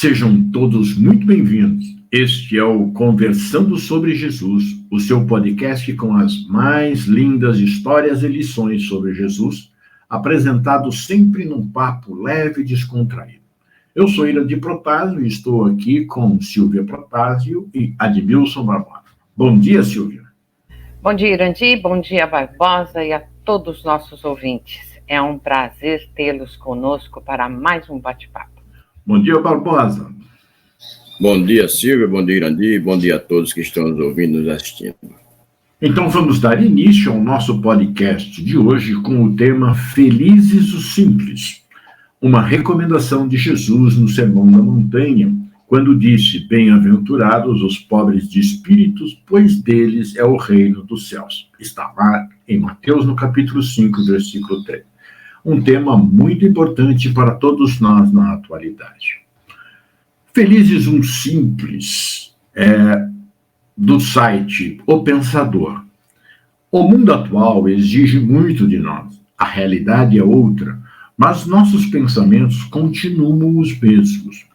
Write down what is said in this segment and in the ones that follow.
Sejam todos muito bem-vindos. Este é o Conversando sobre Jesus, o seu podcast com as mais lindas histórias e lições sobre Jesus, apresentado sempre num papo leve e descontraído. Eu sou Irandi Protásio e estou aqui com Silvia Protásio e Admilson Barbosa. Bom dia, Silvia. Bom dia, Irandi, bom dia, Barbosa, e a todos os nossos ouvintes. É um prazer tê-los conosco para mais um bate-papo. Bom dia, Barbosa. Bom dia, Silvia, bom dia, Irandi, bom dia a todos que estão nos ouvindo e nos assistindo. Então vamos dar início ao nosso podcast de hoje com o tema Felizes os Simples, uma recomendação de Jesus no Sermão da Montanha, quando disse: Bem-aventurados os pobres de espíritos, pois deles é o reino dos céus. Está lá em Mateus, no capítulo 5, versículo 3. Um tema muito importante para todos nós na atualidade. Felizes uns Simples, do site O Pensador. O mundo atual exige muito de nós. A realidade é outra, mas nossos pensamentos continuam os mesmos.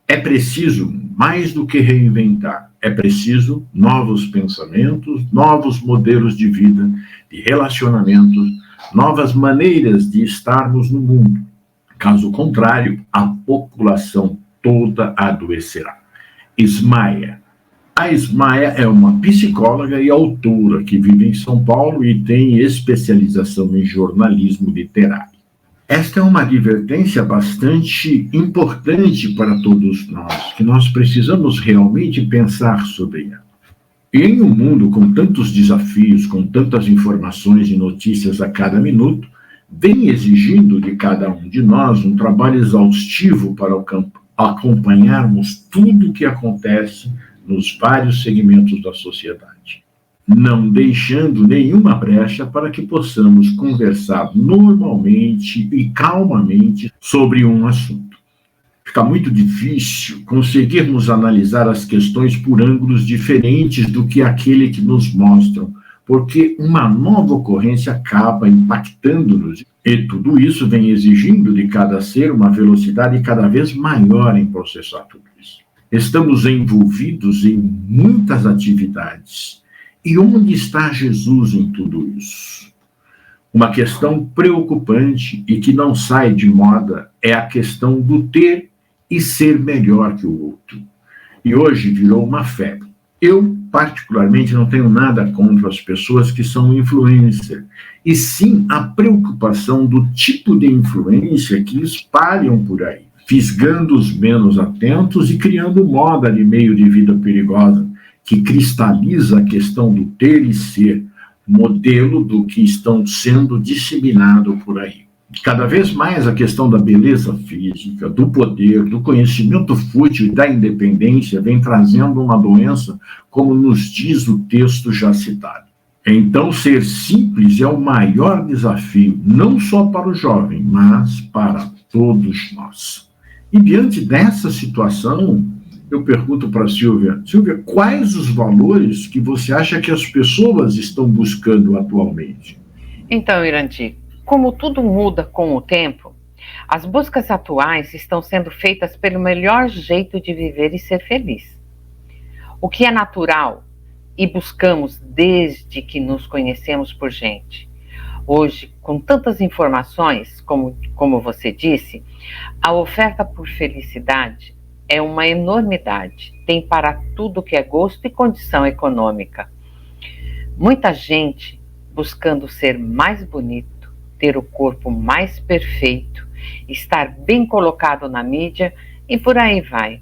É preciso mais do que reinventar. É preciso novos pensamentos, novos modelos de vida, de relacionamentos, novas maneiras de estarmos no mundo. Caso contrário, a população toda adoecerá. Ismaia. A Ismaia é uma psicóloga e autora que vive em São Paulo e tem especialização em jornalismo literário. Esta é uma advertência bastante importante para todos nós, que nós precisamos realmente pensar sobre ela. E em um mundo com tantos desafios, com tantas informações e notícias a cada minuto, vem exigindo de cada um de nós um trabalho exaustivo para acompanharmos tudo o que acontece nos vários segmentos da sociedade, não deixando nenhuma brecha para que possamos conversar normalmente e calmamente sobre um assunto. Fica muito difícil conseguirmos analisar as questões por ângulos diferentes do que aquele que nos mostram, porque uma nova ocorrência acaba impactando-nos. E tudo isso vem exigindo de cada ser uma velocidade cada vez maior em processar tudo isso. Estamos envolvidos em muitas atividades. E onde está Jesus em tudo isso? Uma questão preocupante e que não sai de moda é a questão do ter e ser melhor que o outro. E hoje virou uma febre. Eu, particularmente, não tenho nada contra as pessoas que são influencer, e sim a preocupação do tipo de influência que espalham por aí, fisgando os menos atentos e criando moda de meio de vida perigosa, que cristaliza a questão do ter e ser, modelo do que estão sendo disseminado por aí. Cada vez mais a questão da beleza física, do poder, do conhecimento fútil e da independência vem trazendo uma doença, como nos diz o texto já citado. Então, ser simples é o maior desafio, não só para o jovem, mas para todos nós. E diante dessa situação, eu pergunto para a Silvia, quais os valores que você acha que as pessoas estão buscando atualmente? Então, Irandi, como tudo muda com o tempo, as buscas atuais estão sendo feitas pelo melhor jeito de viver e ser feliz. O que é natural e buscamos desde que nos conhecemos por gente. Hoje, com tantas informações, como você disse, a oferta por felicidade é uma enormidade. Tem para tudo que é gosto e condição econômica. Muita gente buscando ser mais bonito, ter o corpo mais perfeito, estar bem colocado na mídia e por aí vai.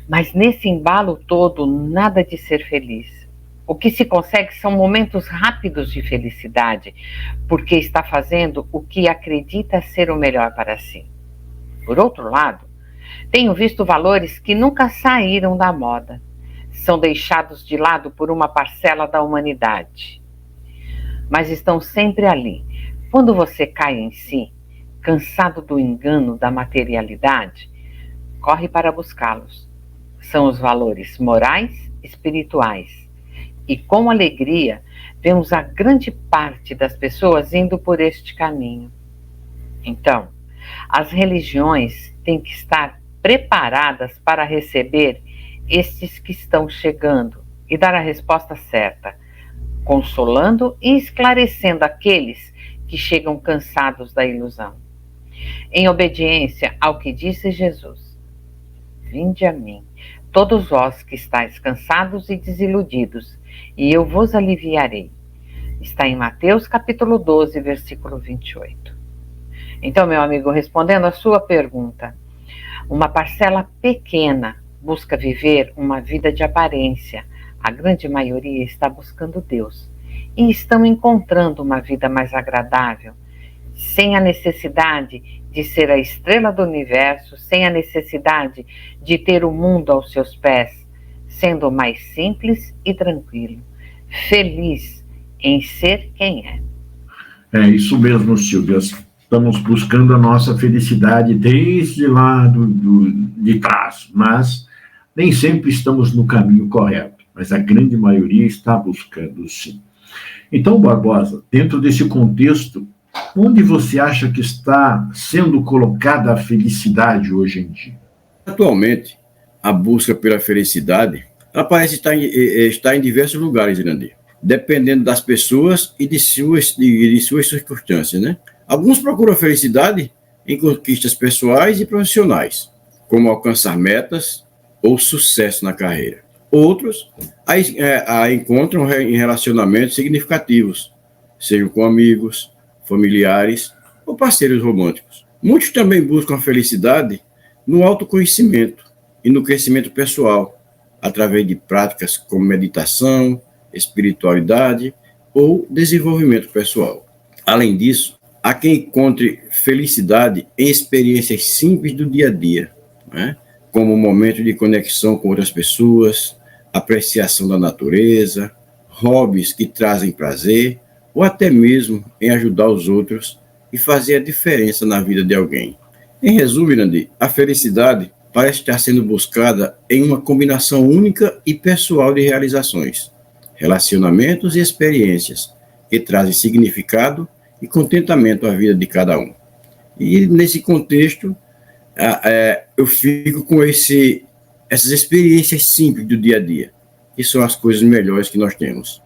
Mas nesse embalo todo, nada de ser feliz. O que se consegue são momentos rápidos de felicidade, porque está fazendo o que acredita ser o melhor para si. Por outro lado, tenho visto valores que nunca saíram da moda. São deixados de lado por uma parcela da humanidade. Mas estão sempre ali. Quando você cai em si, cansado do engano da materialidade, corre para buscá-los. São os valores morais, espirituais. E com alegria, vemos a grande parte das pessoas indo por este caminho. Então, as religiões têm que estar preparadas para receber estes que estão chegando e dar a resposta certa, consolando e esclarecendo aqueles que chegam cansados da ilusão. Em obediência ao que disse Jesus: vinde a mim, todos vós que estáis cansados e desiludidos, e eu vos aliviarei. Está em Mateus capítulo 12, versículo 28. Então, meu amigo, respondendo a sua pergunta, uma parcela pequena busca viver uma vida de aparência. A grande maioria está buscando Deus e estão encontrando uma vida mais agradável, sem a necessidade de ser a estrela do universo, sem a necessidade de ter o mundo aos seus pés, sendo mais simples e tranquilo, feliz em ser quem é. É isso mesmo, Silvia. Estamos buscando a nossa felicidade desde lá de trás, mas nem sempre estamos no caminho correto, mas a grande maioria está buscando, sim. Então, Barbosa, dentro desse contexto, onde você acha que está sendo colocada a felicidade hoje em dia? Atualmente, a busca pela felicidade, ela parece estar em diversos lugares, Irandir, dependendo das pessoas e de suas circunstâncias, né? Alguns procuram felicidade em conquistas pessoais e profissionais, como alcançar metas ou sucesso na carreira. Outros a encontram em relacionamentos significativos, sejam com amigos, familiares ou parceiros românticos. Muitos também buscam a felicidade no autoconhecimento e no crescimento pessoal, através de práticas como meditação, espiritualidade ou desenvolvimento pessoal. Além disso, há quem encontre felicidade em experiências simples do dia a dia, né? Como o momento de conexão com outras pessoas, apreciação da natureza, hobbies que trazem prazer, ou até mesmo em ajudar os outros e fazer a diferença na vida de alguém. Em resumo, Irandir, a felicidade parece estar sendo buscada em uma combinação única e pessoal de realizações, relacionamentos e experiências que trazem significado e contentamento à vida de cada um. E nesse contexto, eu fico com essas experiências simples do dia a dia, que são as coisas melhores que nós temos.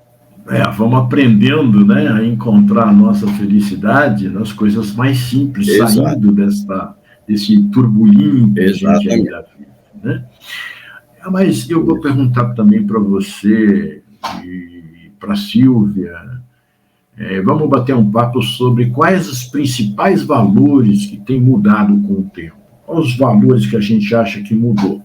Vamos aprendendo, né, a encontrar a nossa felicidade nas coisas mais simples, exato, saindo desse turbulinho que a gente ainda vive, né? Mas eu vou perguntar também para você e para a Silvia, vamos bater um papo sobre quais os principais valores que têm mudado com o tempo. Quais os valores que a gente acha que mudou?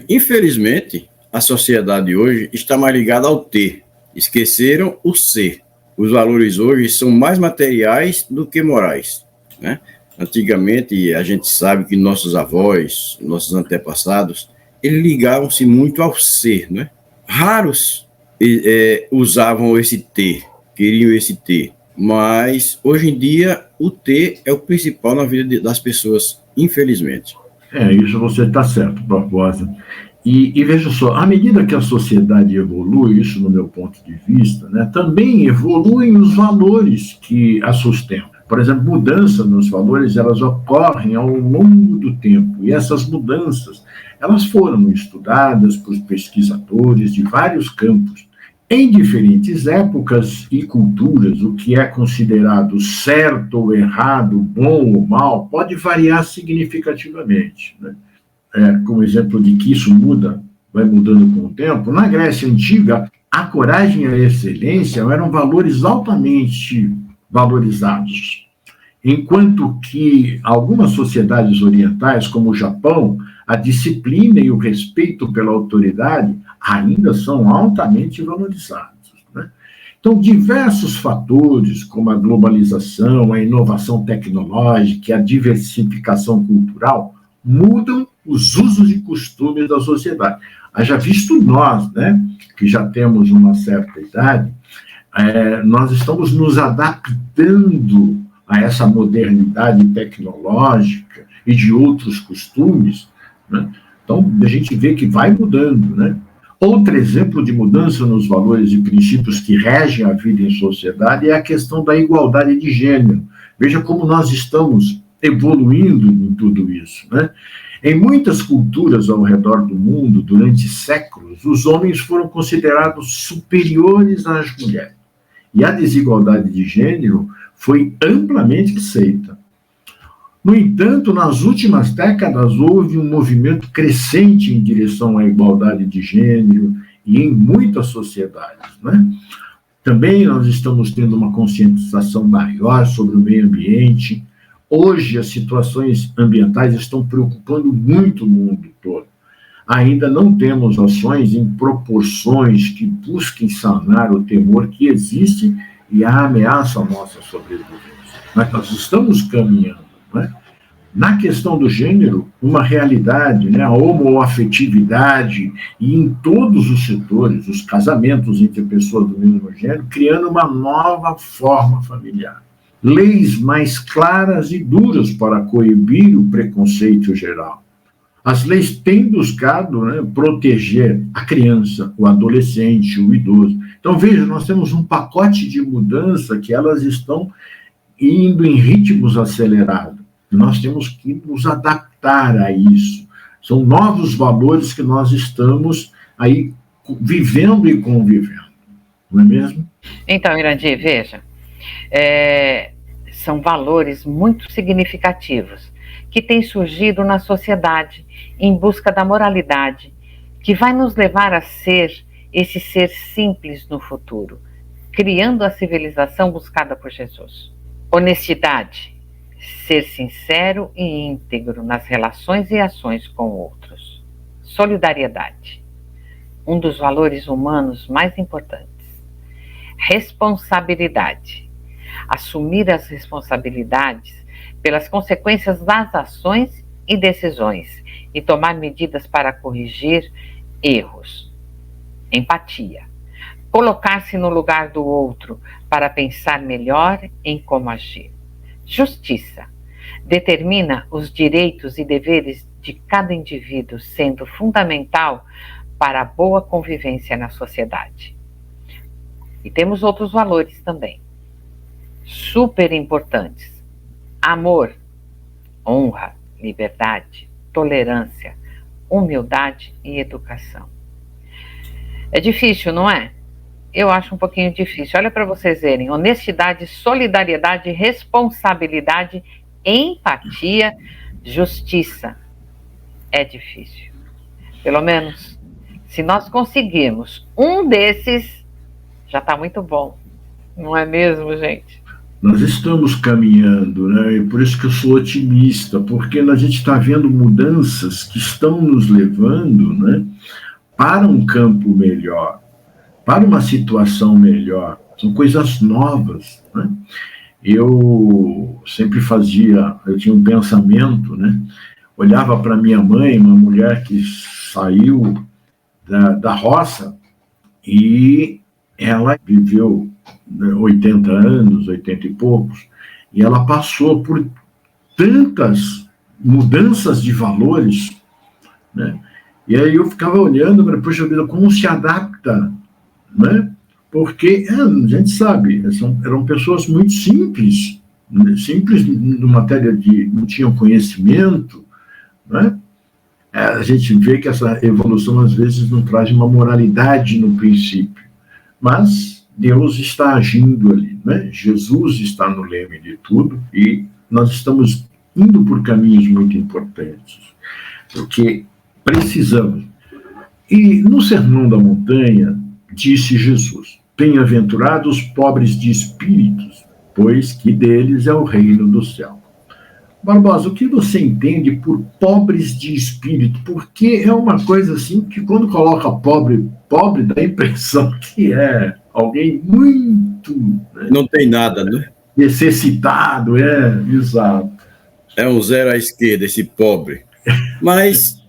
Infelizmente, a sociedade hoje está mais ligada ao ter. Esqueceram o ser. Os valores hoje são mais materiais do que morais, né? Antigamente, a gente sabe que nossos avós, nossos antepassados, eles ligavam-se muito ao ser, né? Raros usavam esse ter, queriam esse ter. Mas, hoje em dia, o ter é o principal na vida das pessoas, infelizmente. Isso você está certo, Barbosa. E veja só, à medida que a sociedade evolui, isso no meu ponto de vista, né, também evoluem os valores que a sustentam. Por exemplo, mudanças nos valores, elas ocorrem ao longo do tempo, e essas mudanças, elas foram estudadas por pesquisadores de vários campos. Em diferentes épocas e culturas, o que é considerado certo ou errado, bom ou mal, pode variar significativamente, né? Como exemplo de que isso vai mudando com o tempo, na Grécia Antiga, a coragem e a excelência eram valores altamente valorizados, enquanto que algumas sociedades orientais, como o Japão, a disciplina e o respeito pela autoridade ainda são altamente valorizados, né? Então, diversos fatores, como a globalização, a inovação tecnológica e a diversificação cultural, mudam os usos e costumes da sociedade. Haja visto nós, né, que já temos uma certa idade, nós estamos nos adaptando a essa modernidade tecnológica e de outros costumes, né? Então, a gente vê que vai mudando, né? Outro exemplo de mudança nos valores e princípios que regem a vida em sociedade é a questão da igualdade de gênero. Veja como nós estamos evoluindo em tudo isso, né? Em muitas culturas ao redor do mundo, durante séculos, os homens foram considerados superiores às mulheres. E a desigualdade de gênero foi amplamente aceita. No entanto, nas últimas décadas, houve um movimento crescente em direção à igualdade de gênero e em muitas sociedades, né? Também nós estamos tendo uma conscientização maior sobre o meio ambiente. Hoje, as situações ambientais estão preocupando muito o mundo todo. Ainda não temos ações em proporções que busquem sanar o temor que existe e a ameaça à nossa sobrevivência. Mas nós estamos caminhando, né? Na questão do gênero, uma realidade, né, a homoafetividade, e em todos os setores, os casamentos entre pessoas do mesmo gênero, criando uma nova forma familiar. Leis mais claras e duras para coibir o preconceito geral. As leis têm buscado, né, proteger a criança, o adolescente, o idoso. Então, veja, nós temos um pacote de mudança que elas estão indo em ritmos acelerados. Nós temos que nos adaptar a isso. São novos valores que nós estamos aí vivendo e convivendo, não é mesmo? Então, Irandir, veja, são valores muito significativos que têm surgido na sociedade em busca da moralidade, que vai nos levar a ser esse ser simples no futuro, criando a civilização buscada por Jesus. Honestidade. Ser sincero e íntegro nas relações e ações com outros. Solidariedade, um dos valores humanos mais importantes. Responsabilidade, assumir as responsabilidades pelas consequências das ações e decisões e tomar medidas para corrigir erros. Empatia, colocar-se no lugar do outro para pensar melhor em como agir. Justiça, determina os direitos e deveres de cada indivíduo, sendo fundamental para a boa convivência na sociedade. E temos outros valores também, super importantes. Amor, honra, liberdade, tolerância, humildade e educação. É difícil, não é? Eu acho um pouquinho difícil. Olha para vocês verem: honestidade, solidariedade, responsabilidade, empatia, justiça. É difícil. Pelo menos, se nós conseguirmos um desses, já está muito bom. Não é mesmo, gente? Nós estamos caminhando, né? E por isso que eu sou otimista, porque a gente está vendo mudanças que estão nos levando, né, para um campo melhor, para uma situação melhor. São coisas novas, né? Eu sempre eu tinha um pensamento, né? Olhava para minha mãe, uma mulher que saiu da roça, e ela viveu 80 anos, 80 e poucos, e ela passou por tantas mudanças de valores, né? E aí eu ficava olhando para, poxa vida, como se adapta, né? Porque a gente sabe, eram pessoas muito simples, né? Simples na matéria de não tinham conhecimento, né? A gente vê que essa evolução às vezes não traz uma moralidade no princípio, mas Deus está agindo ali, né? Jesus está no leme de tudo e nós estamos indo por caminhos muito importantes, porque precisamos. E no Sermão da Montanha, disse Jesus: bem-aventurados os pobres de espíritos, pois que deles é o reino do céu. Barbosa, o que você entende por pobres de espírito? Porque é uma coisa assim que quando coloca pobre dá a impressão que é alguém muito... né, não tem nada, né? necessitado, exato. É um zero à esquerda, esse pobre. Mas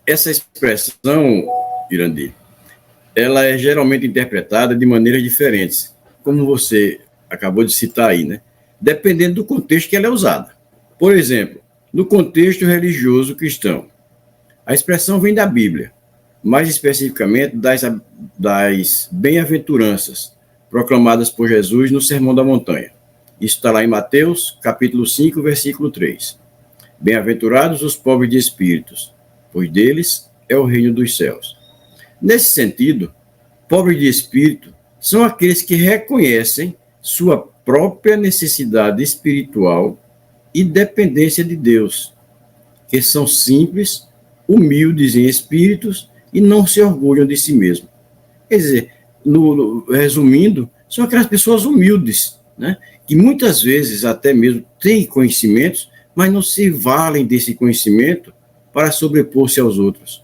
essa expressão, Irandir, ela é geralmente interpretada de maneiras diferentes, como você acabou de citar aí, né? Dependendo do contexto que ela é usada. Por exemplo, no contexto religioso cristão, a expressão vem da Bíblia, mais especificamente das bem-aventuranças proclamadas por Jesus no Sermão da Montanha. Isso está lá em Mateus, capítulo 5, versículo 3. Bem-aventurados os pobres de espíritos, pois deles é o reino dos céus. Nesse sentido, pobres de espírito são aqueles que reconhecem sua própria necessidade espiritual e dependência de Deus, que são simples, humildes em espíritos e não se orgulham de si mesmos. Quer dizer, resumindo, são aquelas pessoas humildes, né, que muitas vezes até mesmo têm conhecimentos, mas não se valem desse conhecimento para sobrepor-se aos outros.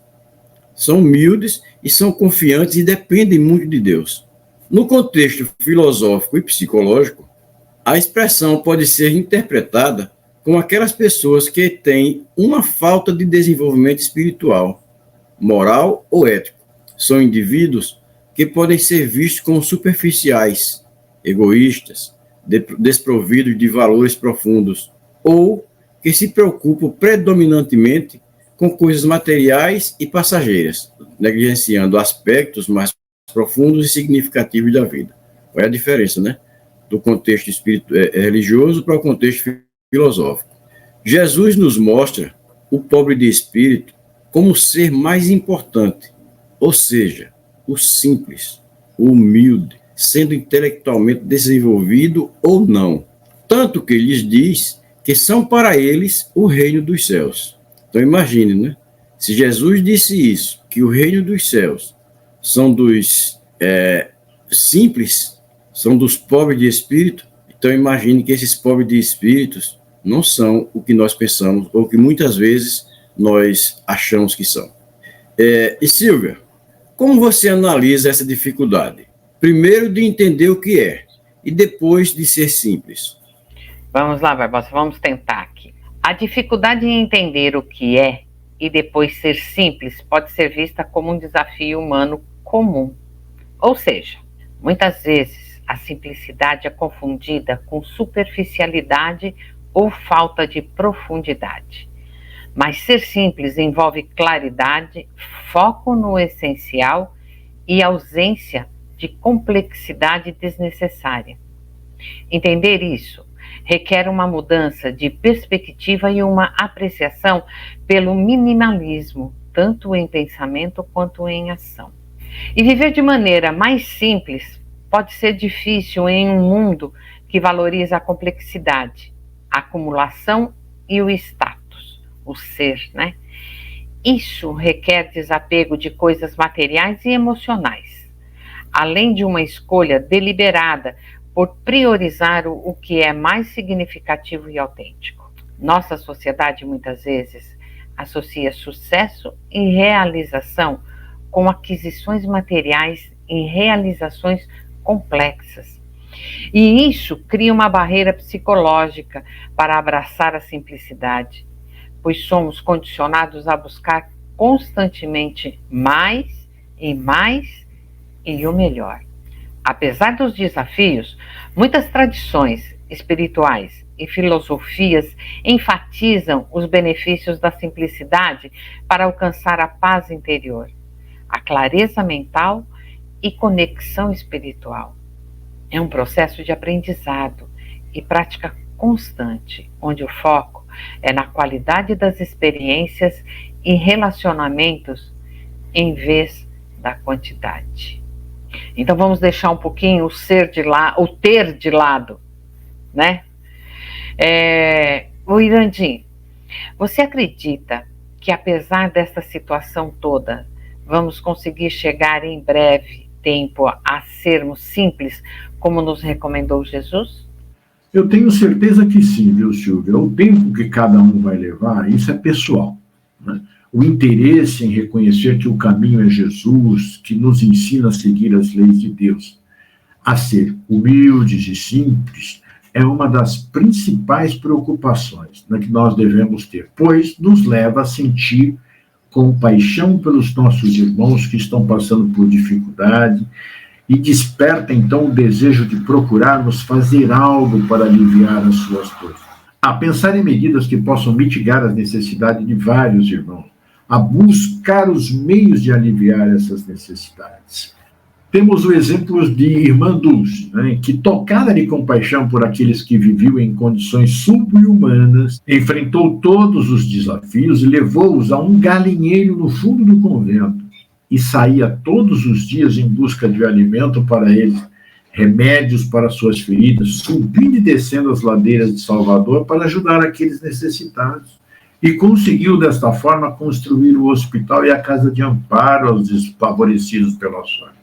São humildes e são confiantes e dependem muito de Deus. No contexto filosófico e psicológico, a expressão pode ser interpretada como aquelas pessoas que têm uma falta de desenvolvimento espiritual, moral ou ético. São indivíduos que podem ser vistos como superficiais, egoístas, desprovidos de valores profundos, ou que se preocupam predominantemente com coisas materiais e passageiras, negligenciando aspectos mais profundos e significativos da vida. Qual é a diferença, né? Do contexto religioso para o contexto filosófico. Jesus nos mostra o pobre de espírito como o ser mais importante, ou seja, o simples, o humilde, sendo intelectualmente desenvolvido ou não. Tanto que lhes diz que são para eles o reino dos céus. Então imagine, né? Se Jesus disse isso, que o reino dos céus são dos simples, são dos pobres de espírito, então imagine que esses pobres de espíritos não são o que nós pensamos, ou que muitas vezes nós achamos que são. E Silvia, como você analisa essa dificuldade? Primeiro de entender o que é, e depois de ser simples. Vamos lá, Barbosa, vamos tentar aqui. A dificuldade em entender o que é e depois ser simples pode ser vista como um desafio humano comum. Ou seja, muitas vezes a simplicidade é confundida com superficialidade ou falta de profundidade. Mas ser simples envolve claridade, foco no essencial e ausência de complexidade desnecessária. Entender isso requer uma mudança de perspectiva e uma apreciação pelo minimalismo, tanto em pensamento quanto em ação. E viver de maneira mais simples pode ser difícil em um mundo que valoriza a complexidade, a acumulação e o status, o ser, né? Isso requer desapego de coisas materiais e emocionais, além de uma escolha deliberada por priorizar o que é mais significativo e autêntico. Nossa sociedade muitas vezes associa sucesso e realização com aquisições materiais e realizações complexas. E isso cria uma barreira psicológica para abraçar a simplicidade, pois somos condicionados a buscar constantemente mais e o melhor. Apesar dos desafios, muitas tradições espirituais e filosofias enfatizam os benefícios da simplicidade para alcançar a paz interior, a clareza mental e conexão espiritual. É um processo de aprendizado e prática constante, onde o foco é na qualidade das experiências e relacionamentos em vez da quantidade. Então vamos deixar um pouquinho o ter de lado, né? O Irandim, você acredita que apesar dessa situação toda, vamos conseguir chegar em breve tempo a sermos simples, como nos recomendou Jesus? Eu tenho certeza que sim, viu, Silvia? O tempo que cada um vai levar, isso é pessoal, né? O interesse em reconhecer que o caminho é Jesus, que nos ensina a seguir as leis de Deus, a ser humildes e simples, é uma das principais preocupações, né, que nós devemos ter, pois nos leva a sentir compaixão pelos nossos irmãos que estão passando por dificuldade e desperta, então, o desejo de procurarmos fazer algo para aliviar as suas dores. A pensar em medidas que possam mitigar as necessidades de vários irmãos, a buscar os meios de aliviar essas necessidades. Temos o exemplo de Irmã Dulce, né, que, tocada de compaixão por aqueles que viviam em condições subhumanas, enfrentou todos os desafios e levou-os a um galinheiro no fundo do convento e saía todos os dias em busca de alimento para eles, remédios para suas feridas, subindo e descendo as ladeiras de Salvador para ajudar aqueles necessitados. E conseguiu, desta forma, construir o hospital e a casa de amparo aos desfavorecidos pela sorte.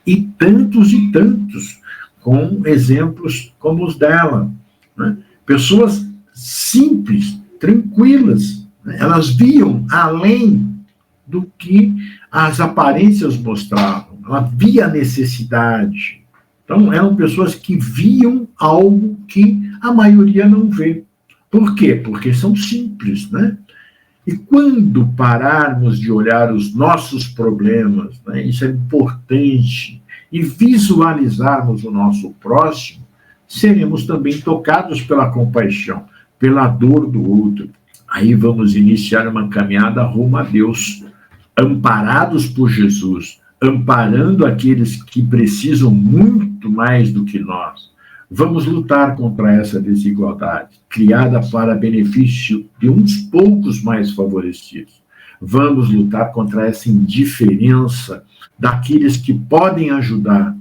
E tantos, com exemplos como os dela, né? Pessoas simples, tranquilas, né? Elas viam além do que as aparências mostravam, ela via a necessidade. Então, eram pessoas que viam algo que a maioria não vê. Por quê? Porque são simples, né? E quando pararmos de olhar os nossos problemas, né, isso é importante, e visualizarmos o nosso próximo, seremos também tocados pela compaixão, pela dor do outro. Aí vamos iniciar uma caminhada rumo a Deus, amparados por Jesus, amparando aqueles que precisam muito mais do que nós. Vamos lutar contra essa desigualdade, criada para benefício de uns poucos mais favorecidos. Vamos lutar contra essa indiferença daqueles que podem ajudar.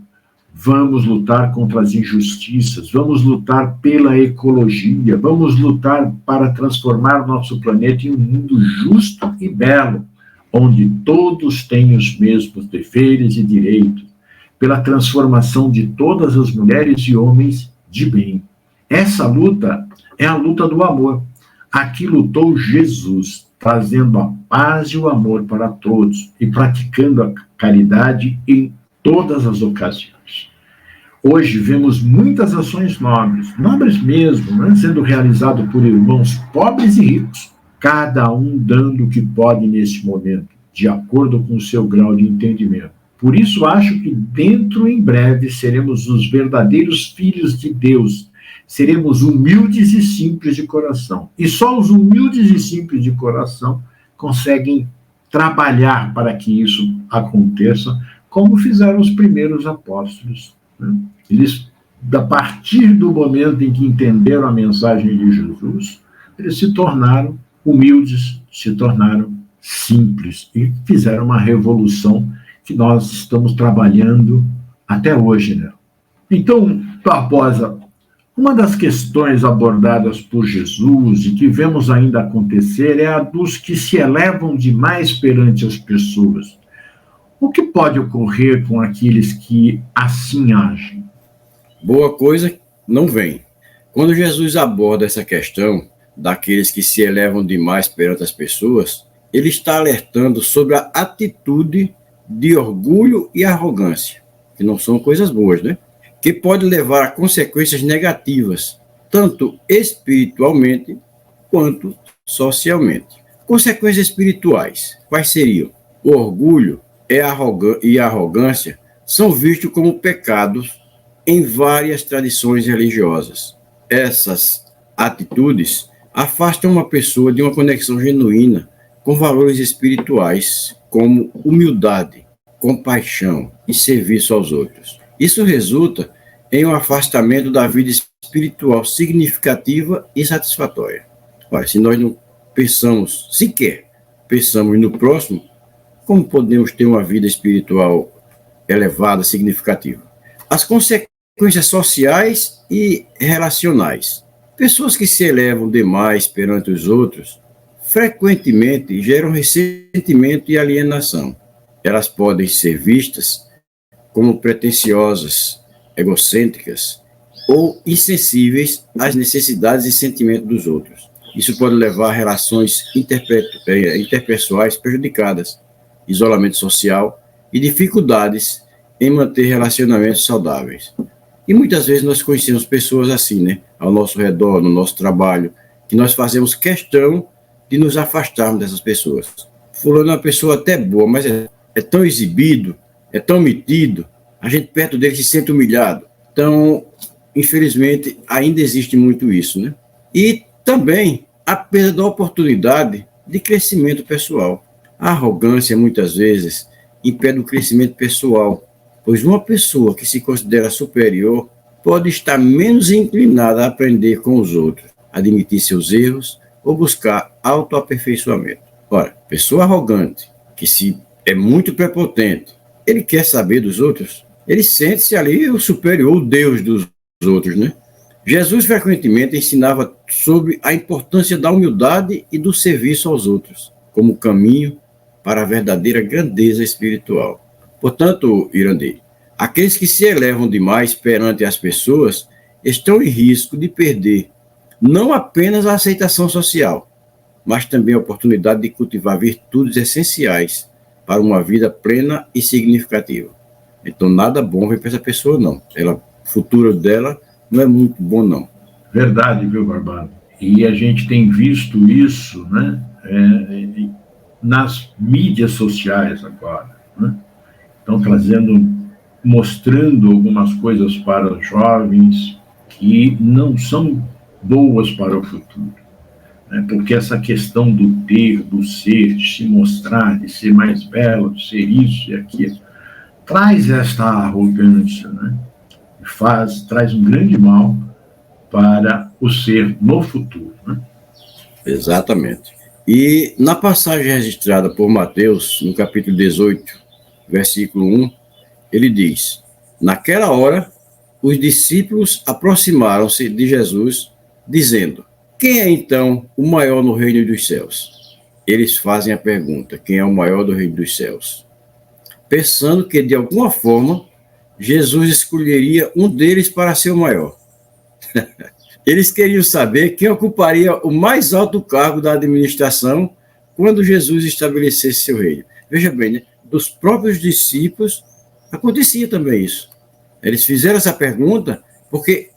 Vamos lutar contra as injustiças, vamos lutar pela ecologia, vamos lutar para transformar nosso planeta em um mundo justo e belo, onde todos têm os mesmos deveres e direitos, pela transformação de todas as mulheres e homens de bem. Essa luta é a luta do amor. Aqui lutou Jesus, trazendo a paz e o amor para todos e praticando a caridade em todas as ocasiões. Hoje vemos muitas ações nobres mesmo, né, sendo realizado por irmãos pobres e ricos, cada um dando o que pode nesse momento, de acordo com o seu grau de entendimento. Por isso, acho que dentro em breve seremos os verdadeiros filhos de Deus. Seremos humildes e simples de coração. E só os humildes e simples de coração conseguem trabalhar para que isso aconteça, como fizeram os primeiros apóstolos, né? Eles, a partir do momento em que entenderam a mensagem de Jesus, eles se tornaram humildes, se tornaram simples e fizeram uma revolução que nós estamos trabalhando até hoje, né? Então, Barbosa, uma das questões abordadas por Jesus e que vemos ainda acontecer é a dos que se elevam demais perante as pessoas. O que pode ocorrer com aqueles que assim agem? Boa coisa não vem. Quando Jesus aborda essa questão daqueles que se elevam demais perante as pessoas, ele está alertando sobre a atitude de orgulho e arrogância, que não são coisas boas, né? Que pode levar a consequências negativas, tanto espiritualmente quanto socialmente. Consequências espirituais, quais seriam? O orgulho e a arrogância são vistos como pecados em várias tradições religiosas. Essas atitudes afastam uma pessoa de uma conexão genuína com valores espirituais, como humildade, compaixão e serviço aos outros. Isso resulta em um afastamento da vida espiritual significativa e satisfatória. Olha, se nós não sequer pensamos no próximo, como podemos ter uma vida espiritual elevada, significativa? As consequências sociais e relacionais. Pessoas que se elevam demais perante os outros frequentemente geram ressentimento e alienação. Elas podem ser vistas como pretensiosas, egocêntricas ou insensíveis às necessidades e sentimentos dos outros. Isso pode levar a relações interpessoais prejudicadas, isolamento social e dificuldades em manter relacionamentos saudáveis. E muitas vezes nós conhecemos pessoas assim, né, ao nosso redor, no nosso trabalho, que nós fazemos questão de nos afastarmos dessas pessoas. Fulano é uma pessoa até boa, mas é tão exibido, é tão metido, a gente perto dele se sente humilhado. Então, infelizmente, ainda existe muito isso, né? E também a perda da oportunidade de crescimento pessoal. A arrogância, muitas vezes, impede o crescimento pessoal, pois uma pessoa que se considera superior pode estar menos inclinada a aprender com os outros, admitir seus erros ou buscar autoaperfeiçoamento. Ora, pessoa arrogante, que se é muito prepotente, ele quer saber dos outros, ele sente-se ali o superior, o Deus dos outros, né? Jesus frequentemente ensinava sobre a importância da humildade e do serviço aos outros, como caminho para a verdadeira grandeza espiritual. Portanto, Irandir, aqueles que se elevam demais perante as pessoas estão em risco de perder não apenas a aceitação social, mas também a oportunidade de cultivar virtudes essenciais para uma vida plena e significativa. Então, nada bom vem para essa pessoa, não. O futuro dela não é muito bom, não. Verdade, viu, Barbado? E a gente tem visto isso, né, nas mídias sociais agora, né? Estão mostrando algumas coisas para os jovens que não são boas para o futuro, né? Porque essa questão do ter, do ser, de se mostrar, de ser mais belo, de ser isso e aquilo, traz esta arrogância, né? Traz um grande mal para o ser no futuro, né? Exatamente. E na passagem registrada por Mateus, no capítulo 18, versículo 1, ele diz: naquela hora, os discípulos aproximaram-se de Jesus, dizendo: quem é então o maior no reino dos céus? Eles fazem a pergunta: quem é o maior do reino dos céus? Pensando que, de alguma forma, Jesus escolheria um deles para ser o maior. Eles queriam saber quem ocuparia o mais alto cargo da administração quando Jesus estabelecesse seu reino. Veja bem, né? Dos próprios discípulos acontecia também isso. Eles fizeram essa pergunta porque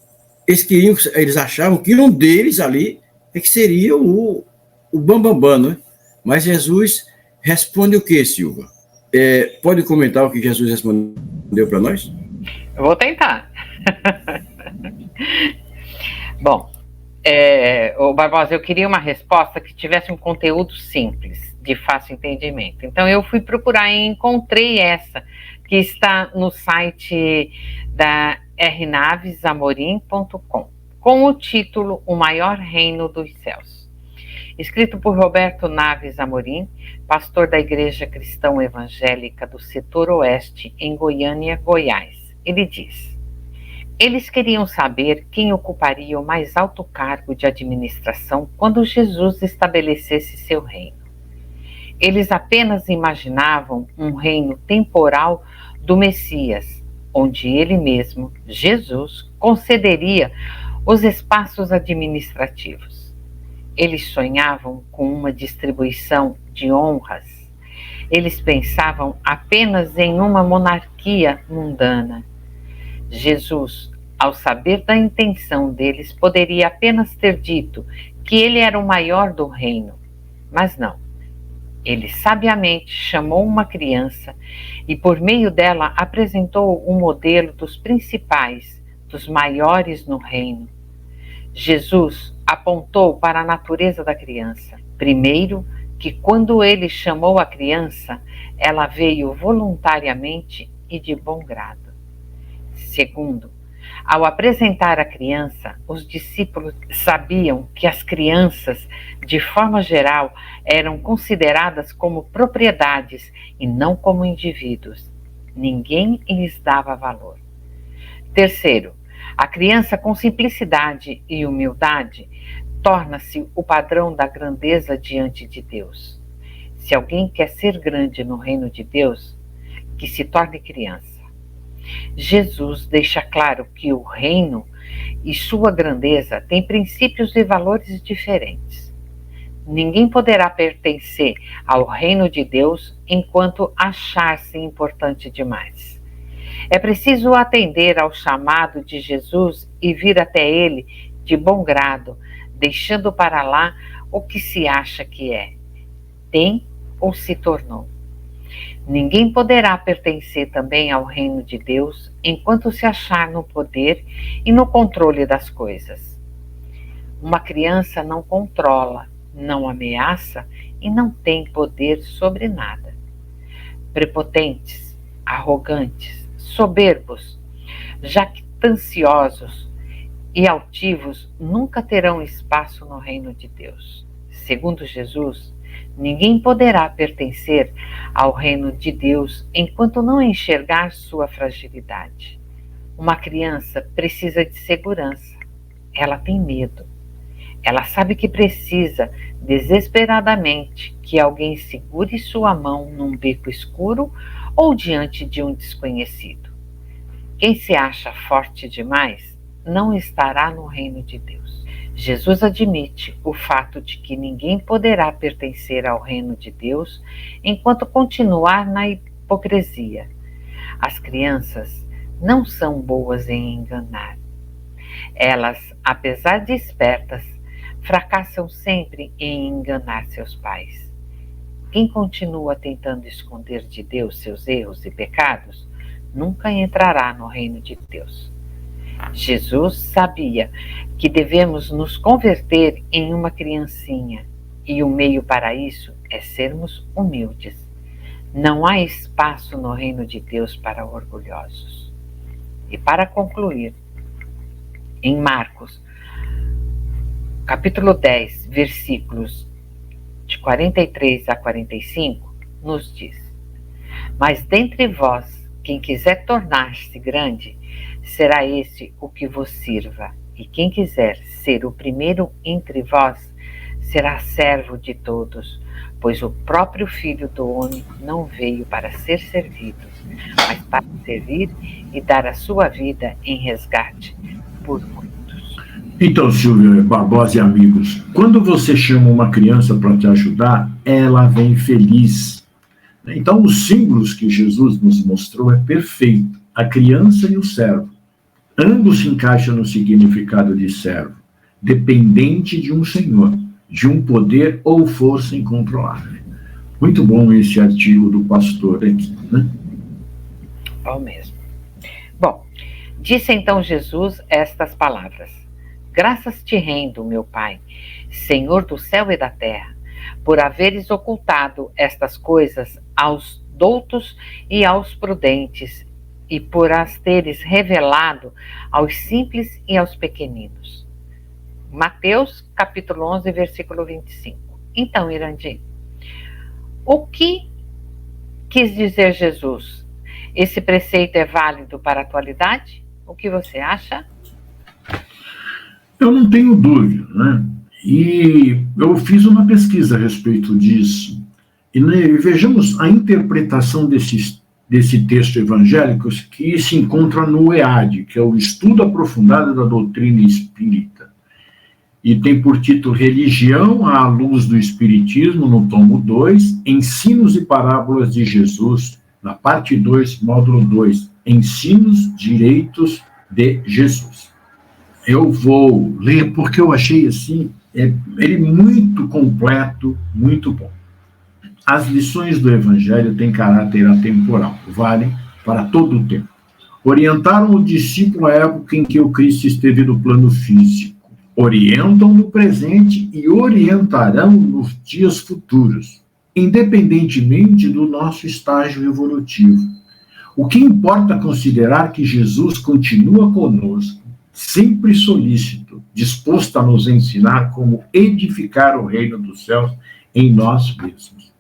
eles achavam que um deles ali é que seria o bambambam, né? Mas Jesus responde o quê, Silva? Pode comentar o que Jesus respondeu para nós? Eu vou tentar. Bom, Barbosa, eu queria uma resposta que tivesse um conteúdo simples, de fácil entendimento. Então, eu fui procurar e encontrei essa, que está no site da rnavesamorim.com, com o título O Maior Reino dos Céus. Escrito por Roberto Naves Amorim, pastor da Igreja Cristã Evangélica do Setor Oeste, em Goiânia, Goiás. Ele diz: eles queriam saber quem ocuparia o mais alto cargo de administração quando Jesus estabelecesse seu reino. Eles apenas imaginavam um reino temporal do Messias, onde ele mesmo, Jesus, concederia os espaços administrativos. Eles sonhavam com uma distribuição de honras. Eles pensavam apenas em uma monarquia mundana. Jesus, ao saber da intenção deles, poderia apenas ter dito que ele era o maior do reino, mas não. Ele sabiamente chamou uma criança e, por meio dela, apresentou um modelo dos principais, dos maiores no reino. Jesus apontou para a natureza da criança. Primeiro, que quando ele chamou a criança, ela veio voluntariamente e de bom grado. Segundo, ao apresentar a criança, os discípulos sabiam que as crianças, de forma geral, eram consideradas como propriedades e não como indivíduos. Ninguém lhes dava valor. Terceiro, a criança com simplicidade e humildade torna-se o padrão da grandeza diante de Deus. Se alguém quer ser grande no reino de Deus, que se torne criança. Jesus deixa claro que o reino e sua grandeza têm princípios e valores diferentes. Ninguém poderá pertencer ao reino de Deus enquanto achar-se importante demais. É preciso atender ao chamado de Jesus e vir até ele de bom grado, deixando para lá o que se acha que é, tem ou se tornou. Ninguém poderá pertencer também ao reino de Deus enquanto se achar no poder e no controle das coisas. Uma criança não controla, não ameaça e não tem poder sobre nada. Prepotentes, arrogantes, soberbos, jactanciosos e altivos nunca terão espaço no reino de Deus. Segundo Jesus, ninguém poderá pertencer ao reino de Deus enquanto não enxergar sua fragilidade. Uma criança precisa de segurança. Ela tem medo. Ela sabe que precisa desesperadamente que alguém segure sua mão num beco escuro ou diante de um desconhecido. Quem se acha forte demais não estará no reino de Deus. Jesus admite o fato de que ninguém poderá pertencer ao reino de Deus enquanto continuar na hipocrisia. As crianças não são boas em enganar. Elas, apesar de espertas, fracassam sempre em enganar seus pais. Quem continua tentando esconder de Deus seus erros e pecados, nunca entrará no reino de Deus. Jesus sabia que devemos nos converter em uma criancinha, e o meio para isso é sermos humildes. Não há espaço no reino de Deus para orgulhosos. E para concluir, em Marcos, capítulo 10, versículos de 43 a 45, nos diz: Mas dentre vós, quem quiser tornar-se grande, será esse o que vos sirva, e quem quiser ser o primeiro entre vós, será servo de todos, pois o próprio Filho do Homem não veio para ser servido, mas para servir e dar a sua vida em resgate por muitos. Então, Silvia Barbosa e amigos, quando você chama uma criança para te ajudar, ela vem feliz. Então, os símbolos que Jesus nos mostrou é perfeito. A criança e o servo. Ambos se encaixam no significado de servo, dependente de um senhor, de um poder ou força incontrolável. Muito bom esse artigo do pastor aqui, né? Bom mesmo. Bom, disse então Jesus estas palavras: Graças te rendo, meu Pai, Senhor do céu e da terra, por haveres ocultado estas coisas aos doutos e aos prudentes, e por as teres revelado aos simples e aos pequeninos. Mateus, capítulo 11, versículo 25. Então, Irandi, o que quis dizer Jesus? Esse preceito é válido para a atualidade? O que você acha? Eu não tenho dúvida, né? E eu fiz uma pesquisa a respeito disso. E vejamos a interpretação desse texto evangélico que se encontra no EAD, que é o Estudo Aprofundado da Doutrina Espírita. E tem por título Religião à Luz do Espiritismo, no tomo 2, Ensinos e Parábolas de Jesus, na parte 2, módulo 2, Ensinos, Direitos de Jesus. Eu vou ler porque eu achei assim, ele muito completo, muito bom. As lições do Evangelho têm caráter atemporal, valem para todo o tempo. Orientaram o discípulo à época em que o Cristo esteve no plano físico. Orientam no presente e orientarão nos dias futuros, independentemente do nosso estágio evolutivo. O que importa é considerar que Jesus continua conosco, sempre solícito, disposto a nos ensinar como edificar o reino dos céus em nós mesmos.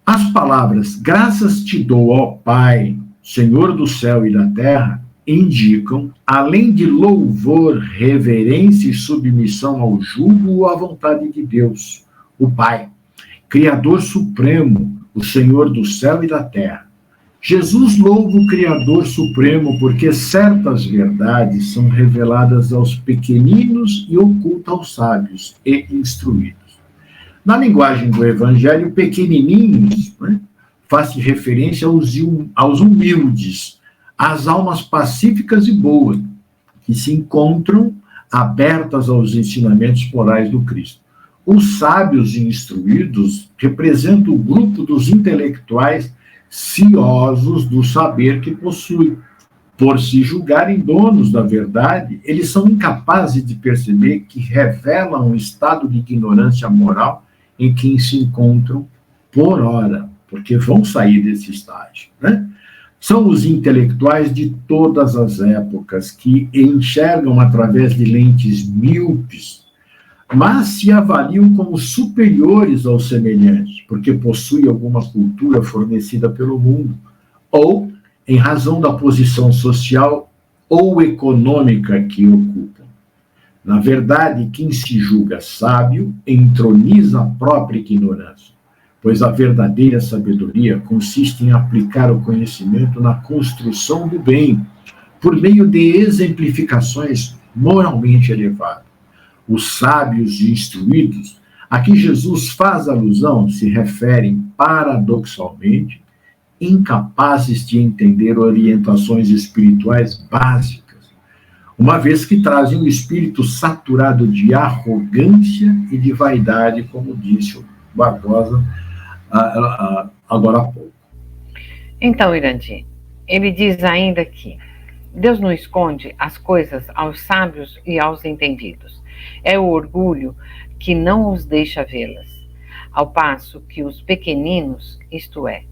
As palavras graças te dou, ó Pai, Senhor do céu e da terra, indicam, além de louvor, reverência e submissão ao jugo ou à vontade de Deus, o Pai, Criador Supremo, o Senhor do céu e da terra. Jesus louva o Criador Supremo porque certas verdades são reveladas aos pequeninos e ocultas aos sábios e instruídos. Na linguagem do Evangelho, pequenininhos, né, faz referência aos humildes, às almas pacíficas e boas, que se encontram abertas aos ensinamentos morais do Cristo. Os sábios e instruídos representam o grupo dos intelectuais ciosos do saber que possuem. Por se julgarem donos da verdade, eles são incapazes de perceber que revelam um estado de ignorância moral em que se encontram por hora, porque vão sair desse estágio, né? São os intelectuais de todas as épocas que enxergam através de lentes míopes, mas se avaliam como superiores ao semelhante, porque possuem alguma cultura fornecida pelo mundo, ou em razão da posição social ou econômica que ocupam. Na verdade, quem se julga sábio entroniza a própria ignorância, pois a verdadeira sabedoria consiste em aplicar o conhecimento na construção do bem, por meio de exemplificações moralmente elevadas. Os sábios e instruídos, a que Jesus faz alusão, se referem, paradoxalmente, incapazes de entender orientações espirituais básicas, uma vez que trazem um espírito saturado de arrogância e de vaidade, como disse o Barbosa agora há pouco. Então, Irandir, ele diz ainda que Deus não esconde as coisas aos sábios e aos entendidos. É o orgulho que não os deixa vê-las, ao passo que os pequeninos, isto é,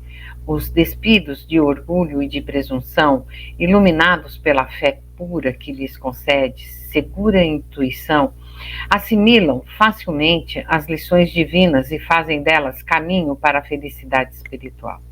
os despidos de orgulho e de presunção, iluminados pela fé pura que lhes concede segura intuição, assimilam facilmente as lições divinas e fazem delas caminho para a felicidade espiritual.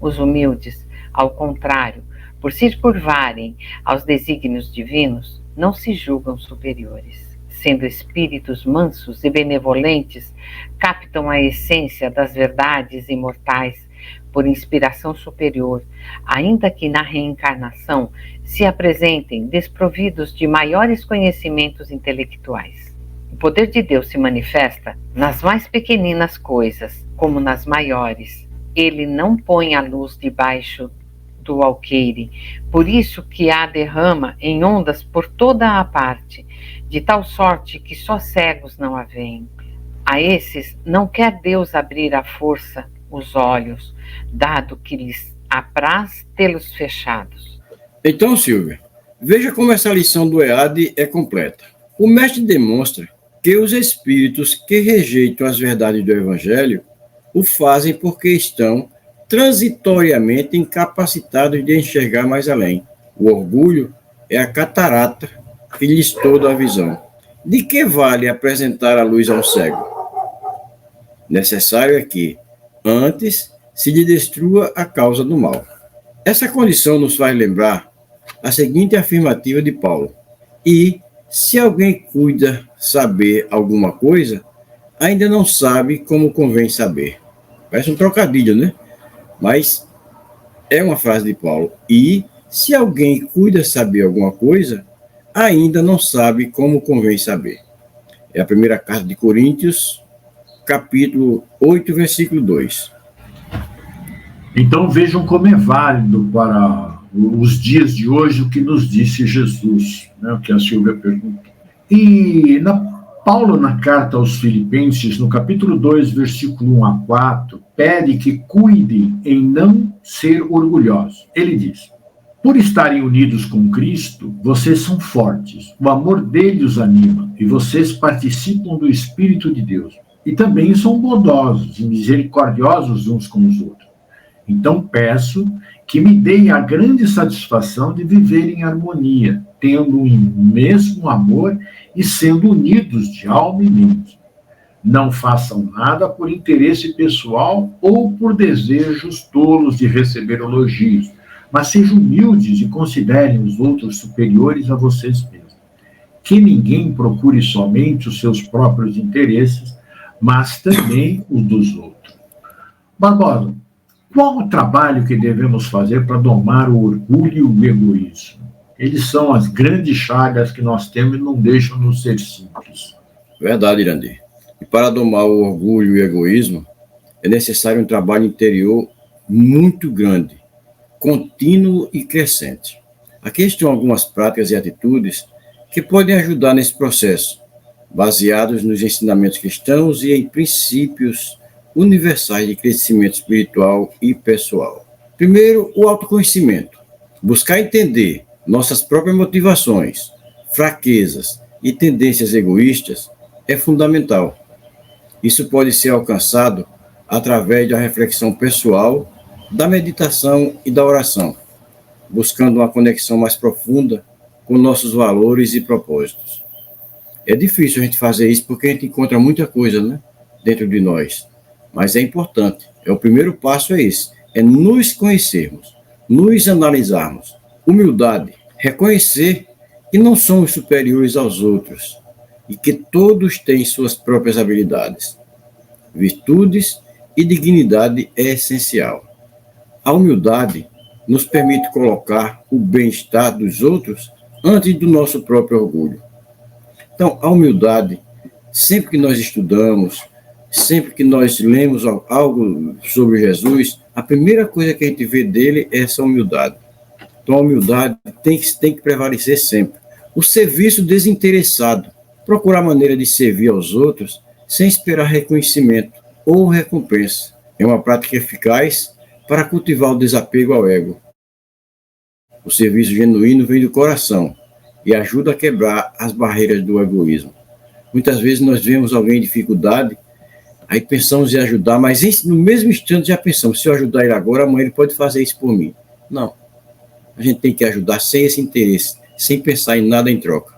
Os humildes, ao contrário, por se curvarem aos desígnios divinos, não se julgam superiores. Sendo espíritos mansos e benevolentes, captam a essência das verdades imortais por inspiração superior, ainda que na reencarnação se apresentem desprovidos de maiores conhecimentos intelectuais. O poder de Deus se manifesta nas mais pequeninas coisas, como nas maiores. Ele não põe a luz debaixo do alqueire, por isso que a derrama em ondas por toda a parte, de tal sorte que só cegos não a veem. A esses não quer Deus abrir à força os olhos, dado que lhes apraz tê-los fechados. Então, Silvia, veja como essa lição do EAD é completa. O mestre demonstra que os espíritos que rejeitam as verdades do Evangelho o fazem porque estão transitoriamente incapacitados de enxergar mais além. O orgulho é a catarata que lhes toda a visão. De que vale apresentar a luz ao cego? Necessário é que, antes, se lhe destrua a causa do mal. Essa condição nos faz lembrar a seguinte afirmativa de Paulo: e, se alguém cuida saber alguma coisa, ainda não sabe como convém saber. Parece um trocadilho, né? Mas é uma frase de Paulo. E, se alguém cuida saber alguma coisa, ainda não sabe como convém saber. É a primeira carta de Coríntios, capítulo 8, versículo 2. Então vejam como é válido para os dias de hoje o que nos disse Jesus, né, o que a Silvia perguntou. E Paulo, na carta aos Filipenses, no capítulo 2, versículo 1 a 4, pede que cuidem em não ser orgulhosos. Ele diz: por estarem unidos com Cristo, vocês são fortes, o amor dele os anima, e vocês participam do Espírito de Deus. E também são bondosos e misericordiosos uns com os outros. Então peço que me deem a grande satisfação de viver em harmonia, tendo o mesmo amor e sendo unidos de alma e mente. Não façam nada por interesse pessoal ou por desejos tolos de receber elogios, mas sejam humildes e considerem os outros superiores a vocês mesmos. Que ninguém procure somente os seus próprios interesses, mas também os dos outros. Barbosa, qual o trabalho que devemos fazer para domar o orgulho e o egoísmo? Eles são as grandes chagas que nós temos e não deixam-nos ser simples. Verdade, Irandir. E para domar o orgulho e o egoísmo, é necessário um trabalho interior muito grande, contínuo e crescente. Aqui estão algumas práticas e atitudes que podem ajudar nesse processo, baseados nos ensinamentos cristãos e em princípios universais de crescimento espiritual e pessoal. Primeiro, o autoconhecimento. Buscar entender nossas próprias motivações, fraquezas e tendências egoístas é fundamental. Isso pode ser alcançado através da reflexão pessoal da meditação e da oração, buscando uma conexão mais profunda com nossos valores e propósitos. É difícil a gente fazer isso porque a gente encontra muita coisa, né, dentro de nós, mas é importante. O primeiro passo é esse, é nos conhecermos, nos analisarmos. Humildade, reconhecer que não somos superiores aos outros e que todos têm suas próprias habilidades, virtudes e dignidade é essencial. A humildade nos permite colocar o bem-estar dos outros antes do nosso próprio orgulho. Então, a humildade, sempre que nós estudamos, sempre que nós lemos algo sobre Jesus, a primeira coisa que a gente vê dele é essa humildade. Então, a humildade tem que prevalecer sempre. O serviço desinteressado, procurar maneira de servir aos outros sem esperar reconhecimento ou recompensa. É uma prática eficaz para cultivar o desapego ao ego. O serviço genuíno vem do coração e ajuda a quebrar as barreiras do egoísmo. Muitas vezes nós vemos alguém em dificuldade, aí pensamos em ajudar, mas no mesmo instante já pensamos, se eu ajudar ele agora, amanhã ele pode fazer isso por mim. Não. A gente tem que ajudar sem esse interesse, sem pensar em nada em troca.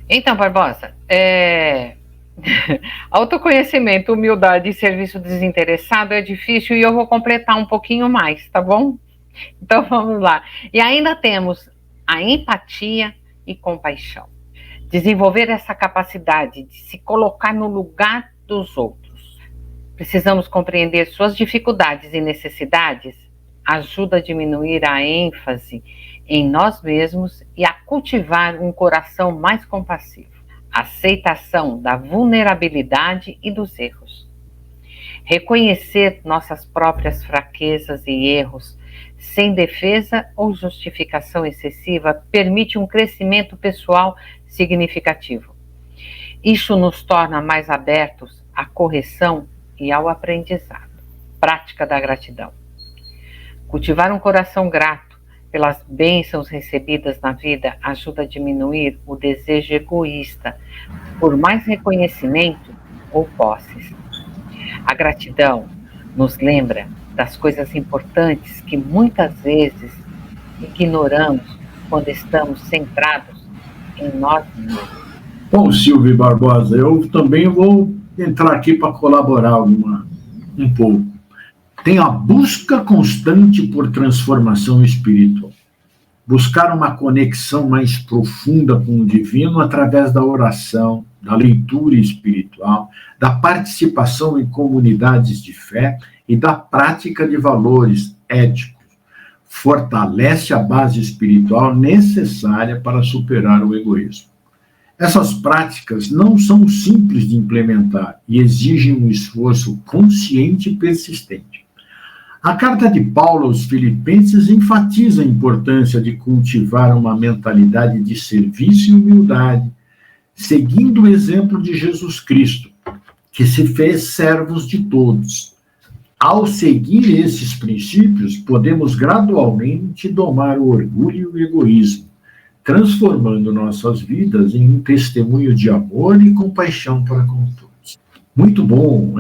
Então, Barbosa, autoconhecimento, humildade e serviço desinteressado é difícil e eu vou completar um pouquinho mais, tá bom? Então vamos lá. E ainda temos a empatia e compaixão. Desenvolver essa capacidade de se colocar no lugar dos outros. Precisamos compreender suas dificuldades e necessidades, ajuda a diminuir a ênfase em nós mesmos e a cultivar um coração mais compassivo. Aceitação da vulnerabilidade e dos erros. Reconhecer nossas próprias fraquezas e erros sem defesa ou justificação excessiva permite um crescimento pessoal significativo. Isso nos torna mais abertos à correção e ao aprendizado. Prática da gratidão. Cultivar um coração grato pelas bênçãos recebidas na vida ajuda a diminuir o desejo egoísta por mais reconhecimento ou posses. A gratidão nos lembra das coisas importantes que muitas vezes ignoramos quando estamos centrados em nós mesmos. Bom, Silvio Barbosa, eu também vou entrar aqui para colaborar um pouco. Tem a busca constante por transformação espiritual. Buscar uma conexão mais profunda com o divino através da oração, da leitura espiritual, da participação em comunidades de fé e da prática de valores éticos. Fortalece a base espiritual necessária para superar o egoísmo. Essas práticas não são simples de implementar e exigem um esforço consciente e persistente. A carta de Paulo aos Filipenses enfatiza a importância de cultivar uma mentalidade de serviço e humildade, seguindo o exemplo de Jesus Cristo, que se fez servos de todos. Ao seguir esses princípios, podemos gradualmente domar o orgulho e o egoísmo, transformando nossas vidas em um testemunho de amor e compaixão para com todos. Muito bom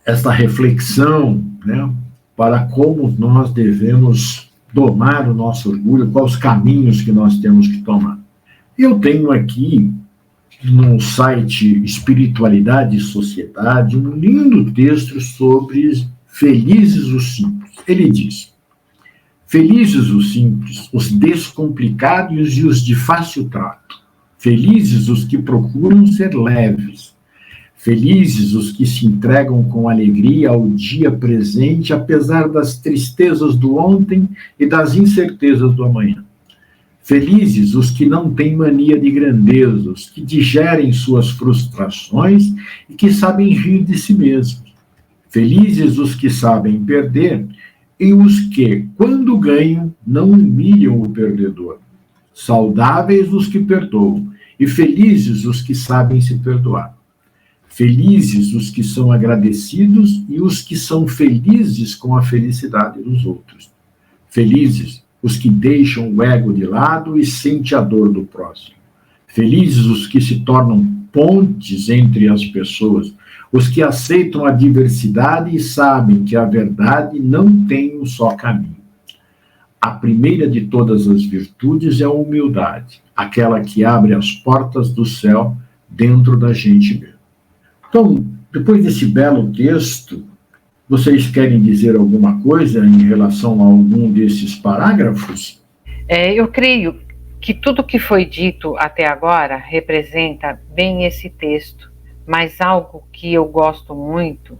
esta reflexão, né, para como nós devemos domar o nosso orgulho, quais os caminhos que nós temos que tomar. Eu tenho aqui, no site Espiritualidade e Sociedade, um lindo texto sobre felizes os simples. Ele diz: felizes os simples, os descomplicados e os de fácil trato. Felizes os que procuram ser leves. Felizes os que se entregam com alegria ao dia presente, apesar das tristezas do ontem e das incertezas do amanhã. Felizes os que não têm mania de grandeza, os que digerem suas frustrações e que sabem rir de si mesmos. Felizes os que sabem perder e os que, quando ganham, não humilham o perdedor. Saudáveis os que perdoam e felizes os que sabem se perdoar. Felizes os que são agradecidos e os que são felizes com a felicidade dos outros. Felizes os que deixam o ego de lado e sentem a dor do próximo. Felizes os que se tornam pontes entre as pessoas, os que aceitam a diversidade e sabem que a verdade não tem um só caminho. A primeira de todas as virtudes é a humildade, aquela que abre as portas do céu dentro da gente mesmo. Então, depois desse belo texto, vocês querem dizer alguma coisa em relação a algum desses parágrafos? Eu creio que tudo que foi dito até agora representa bem esse texto, mas algo que eu gosto muito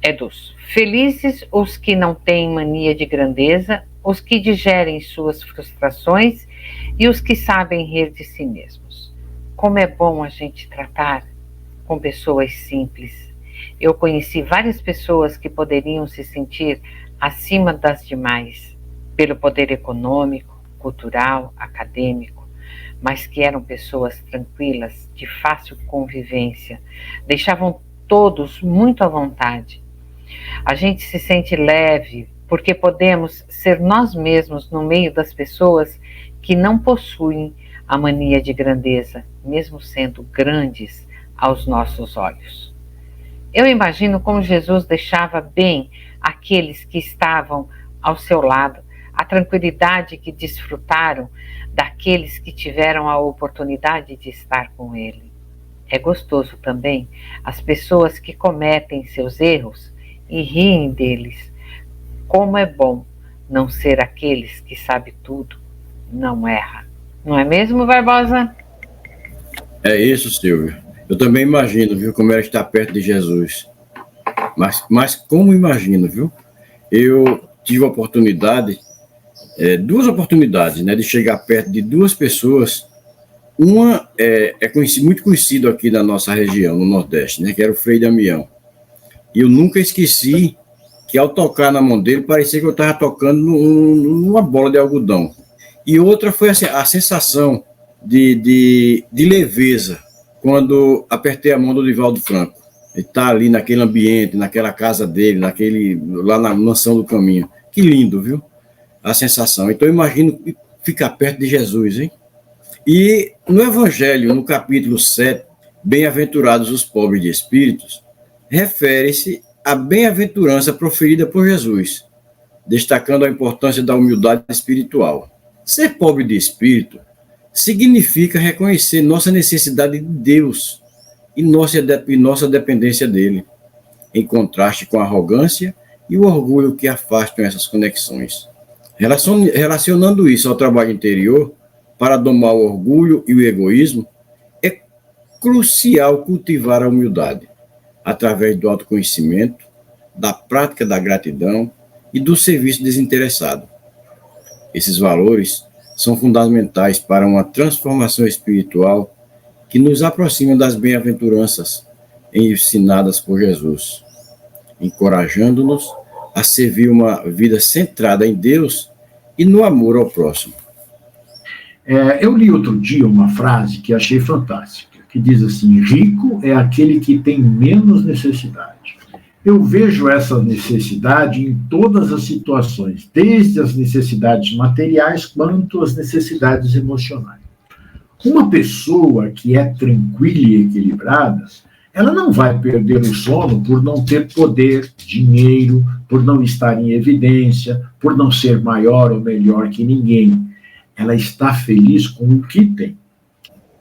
é dos felizes os que não têm mania de grandeza, os que digerem suas frustrações e os que sabem rir de si mesmos. Como é bom a gente tratar com pessoas simples. Eu conheci várias pessoas que poderiam se sentir acima das demais, pelo poder econômico, cultural, acadêmico, mas que eram pessoas tranquilas, de fácil convivência, deixavam todos muito à vontade. A gente se sente leve porque podemos ser nós mesmos no meio das pessoas que não possuem a mania de grandeza, mesmo sendo grandes aos nossos olhos. Eu imagino como Jesus deixava bem aqueles que estavam ao seu lado, a tranquilidade que desfrutaram daqueles que tiveram a oportunidade de estar com ele. É gostoso também as pessoas que cometem seus erros e riem deles. Como é bom não ser aqueles que sabem tudo, não erra. Não é mesmo, Barbosa? É isso, Silvio. Eu também imagino, viu, como era estar perto de Jesus. Mas como imagino, viu? Eu tive a oportunidade, duas oportunidades, né, de chegar perto de duas pessoas. Uma muito conhecido aqui na nossa região, no Nordeste, né, que era o Frei Damião. E eu nunca esqueci que ao tocar na mão dele, parecia que eu estava tocando numa bola de algodão. E outra foi assim, a sensação de leveza, quando apertei a mão do Divaldo Franco. Ele está ali naquele ambiente, naquela casa dele, lá na Mansão do Caminho. Que lindo, viu? A sensação. Então, eu imagino ficar perto de Jesus, hein? E no Evangelho, no capítulo 7, Bem-aventurados os pobres de espíritos, refere-se à bem-aventurança proferida por Jesus, destacando a importância da humildade espiritual. Ser pobre de espírito significa reconhecer nossa necessidade de Deus e nossa dependência dele, em contraste com a arrogância e o orgulho que afastam essas conexões. Relacionando isso ao trabalho interior, para domar o orgulho e o egoísmo, é crucial cultivar a humildade, através do autoconhecimento, da prática da gratidão e do serviço desinteressado. Esses valores são fundamentais para uma transformação espiritual que nos aproxima das bem-aventuranças ensinadas por Jesus, encorajando-nos a servir uma vida centrada em Deus e no amor ao próximo. Eu li outro dia uma frase que achei fantástica, que diz assim: rico é aquele que tem menos necessidade. Eu vejo essa necessidade em todas as situações, desde as necessidades materiais quanto as necessidades emocionais. Uma pessoa que é tranquila e equilibrada, ela não vai perder o sono por não ter poder, dinheiro, por não estar em evidência, por não ser maior ou melhor que ninguém. Ela está feliz com o que tem.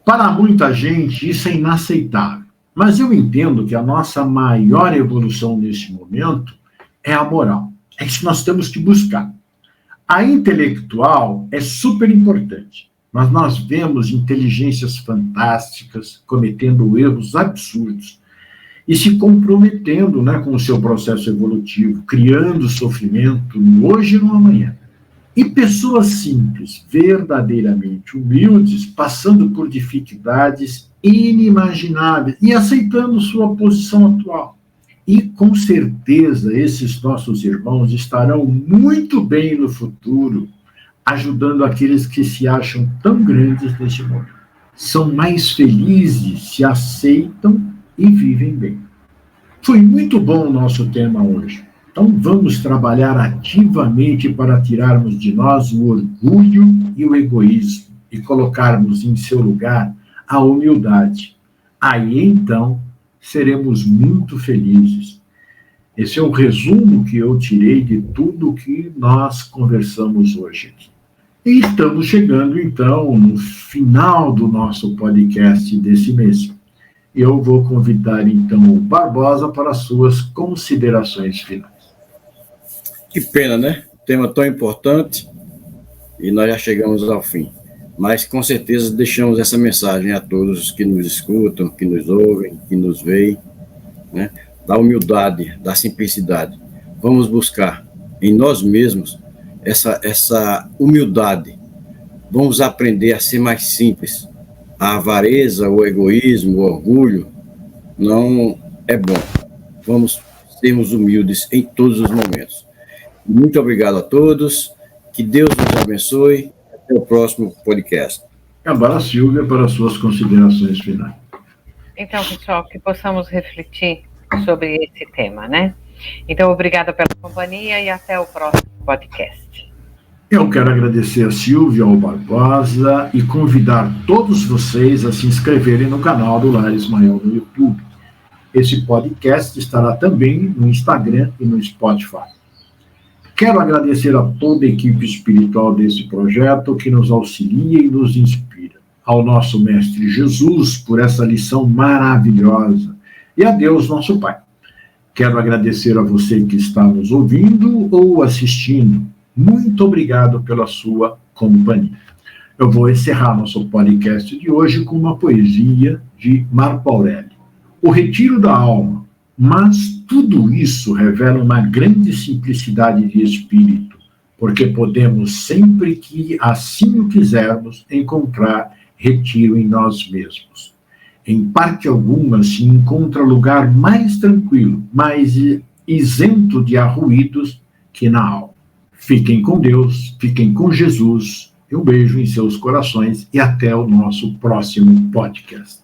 Para muita gente, isso é inaceitável. Mas eu entendo que a nossa maior evolução nesse momento é a moral. É isso que nós temos que buscar. A intelectual é super importante, mas nós vemos inteligências fantásticas cometendo erros absurdos e se comprometendo, né, com o seu processo evolutivo, criando sofrimento no hoje e no amanhã. E pessoas simples, verdadeiramente humildes, passando por dificuldades inimagináveis e aceitando sua posição atual. E, com certeza, esses nossos irmãos estarão muito bem no futuro, ajudando aqueles que se acham tão grandes neste momento. São mais felizes, se aceitam e vivem bem. Foi muito bom o nosso tema hoje. Então, vamos trabalhar ativamente para tirarmos de nós o orgulho e o egoísmo e colocarmos em seu lugar a humildade. Aí, então, seremos muito felizes. Esse é o resumo que eu tirei de tudo que nós conversamos hoje aqui. E estamos chegando, então, no final do nosso podcast desse mês. Eu vou convidar, então, o Barbosa para as suas considerações finais. Que pena, né? Tema tão importante e nós já chegamos ao fim. Mas, com certeza, deixamos essa mensagem a todos que nos escutam, que nos ouvem, que nos veem, né? Da humildade, da simplicidade. Vamos buscar em nós mesmos essa humildade. Vamos aprender a ser mais simples. A avareza, o egoísmo, o orgulho não é bom. Vamos sermos humildes em todos os momentos. Muito obrigado a todos. Que Deus nos abençoe. Até o próximo podcast. Agora, Silvia, para as suas considerações finais. Então, pessoal, que possamos refletir sobre esse tema, né? Então, obrigada pela companhia e até o próximo podcast. Eu quero agradecer a Silvia, ao Barbosa e convidar todos vocês a se inscreverem no canal do Lar Ismael no YouTube. Esse podcast estará também no Instagram e no Spotify. Quero agradecer a toda a equipe espiritual desse projeto que nos auxilia e nos inspira. Ao nosso Mestre Jesus por essa lição maravilhosa e a Deus, nosso Pai. Quero agradecer a você que está nos ouvindo ou assistindo. Muito obrigado pela sua companhia. Eu vou encerrar nosso podcast de hoje com uma poesia de Marco Aurélio. O retiro da alma, mas tudo isso revela uma grande simplicidade de espírito, porque podemos, sempre que assim o quisermos, encontrar retiro em nós mesmos. Em parte alguma se encontra lugar mais tranquilo, mais isento de arruídos que na alma. Fiquem com Deus, fiquem com Jesus. Um beijo em seus corações e até o nosso próximo podcast.